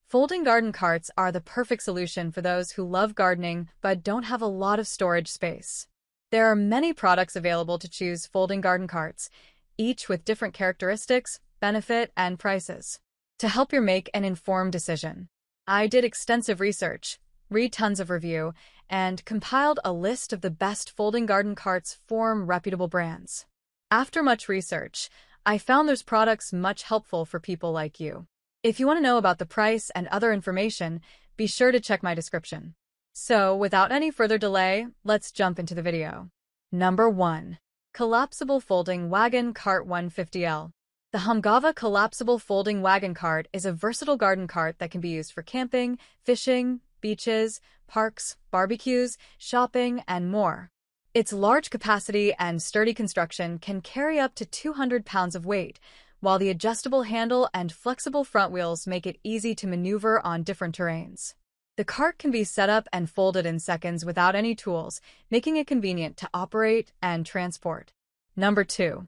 Folding garden carts are the perfect solution for those who love gardening but don't have a lot of storage space. There are many products available to choose folding garden carts, each with different characteristics, benefit, and prices. To help you make an informed decision, I did extensive research, read tons of review, and compiled a list of the best folding garden carts from reputable brands. After much research, I found those products much helpful for people like you. If you want to know about the price and other information, be sure to check my description. So, without any further delay, let's jump into the video. Number 1. Collapsible Folding Wagon Cart 150L. The Humgava Collapsible Folding Wagon Cart is a versatile garden cart that can be used for camping, fishing, beaches, parks, barbecues, shopping, and more. Its large capacity and sturdy construction can carry up to 200 pounds of weight, while the adjustable handle and flexible front wheels make it easy to maneuver on different terrains. The cart can be set up and folded in seconds without any tools, making it convenient to operate and transport. Number 2.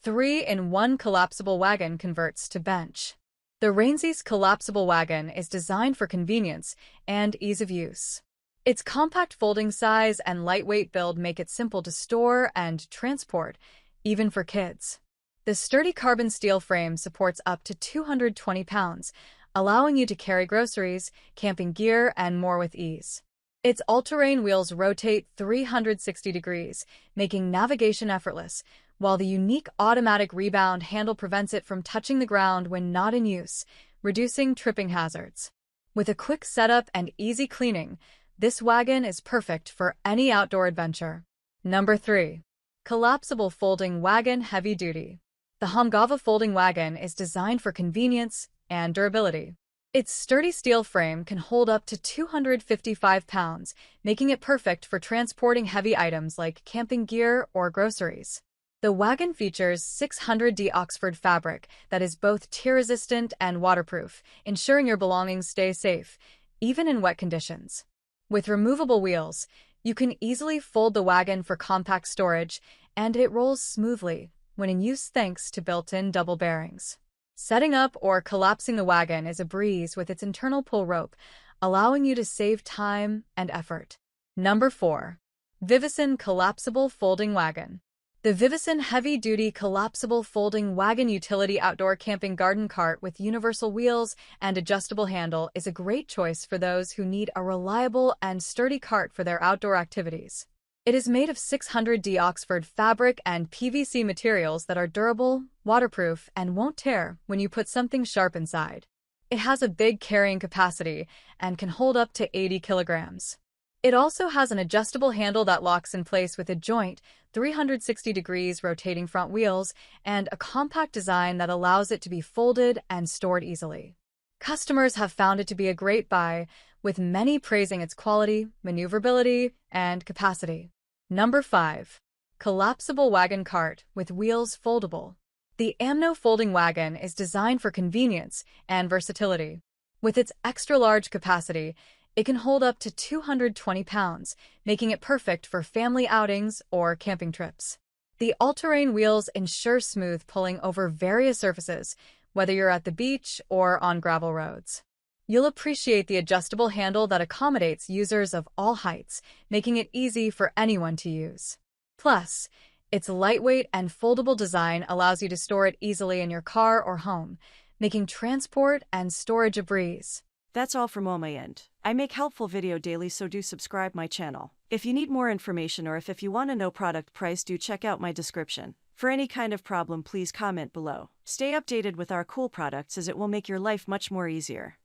3-in-1 Collapsible Wagon Converts to Bench. The Rainseys Collapsible Wagon is designed for convenience and ease of use. Its compact folding size and lightweight build make it simple to store and transport, even for kids. The sturdy carbon steel frame supports up to 220 pounds, allowing you to carry groceries, camping gear, and more with ease. Its all-terrain wheels rotate 360 degrees, making navigation effortless, while the unique automatic rebound handle prevents it from touching the ground when not in use, reducing tripping hazards. With a quick setup and easy cleaning, this wagon is perfect for any outdoor adventure. Number 3. Collapsible Folding Wagon Heavy Duty. The Humgava Folding Wagon is designed for convenience and durability. Its sturdy steel frame can hold up to 255 pounds, making it perfect for transporting heavy items like camping gear or groceries. The wagon features 600D Oxford fabric that is both tear-resistant and waterproof, ensuring your belongings stay safe, even in wet conditions. With removable wheels, you can easily fold the wagon for compact storage, and it rolls smoothly when in use thanks to built-in double bearings. Setting up or collapsing the wagon is a breeze with its internal pull rope, allowing you to save time and effort. Number 4. Vivison Collapsible Folding Wagon. The Vivison Heavy-Duty Collapsible Folding Wagon Utility Outdoor Camping Garden Cart with universal wheels and adjustable handle is a great choice for those who need a reliable and sturdy cart for their outdoor activities. It is made of 600D Oxford fabric and PVC materials that are durable, waterproof, and won't tear when you put something sharp inside. It has a big carrying capacity and can hold up to 80 kilograms. It also has an adjustable handle that locks in place with a joint, 360 degrees rotating front wheels, and a compact design that allows it to be folded and stored easily. Customers have found it to be a great buy, with many praising its quality, maneuverability, and capacity. Number 5. Collapsible Wagon Cart with Wheels Foldable. The Amno Folding Wagon is designed for convenience and versatility. With its extra-large capacity, it can hold up to 220 pounds, making it perfect for family outings or camping trips. The all-terrain wheels ensure smooth pulling over various surfaces, whether you're at the beach or on gravel roads. You'll appreciate the adjustable handle that accommodates users of all heights, making it easy for anyone to use. Plus, its lightweight and foldable design allows you to store it easily in your car or home, making transport and storage a breeze. That's all from my end. I make helpful video daily, so do subscribe my channel. If you need more information or if you want to know product price, do check out my description. For any kind of problem, please comment below. Stay updated with our cool products as it will make your life much more easier.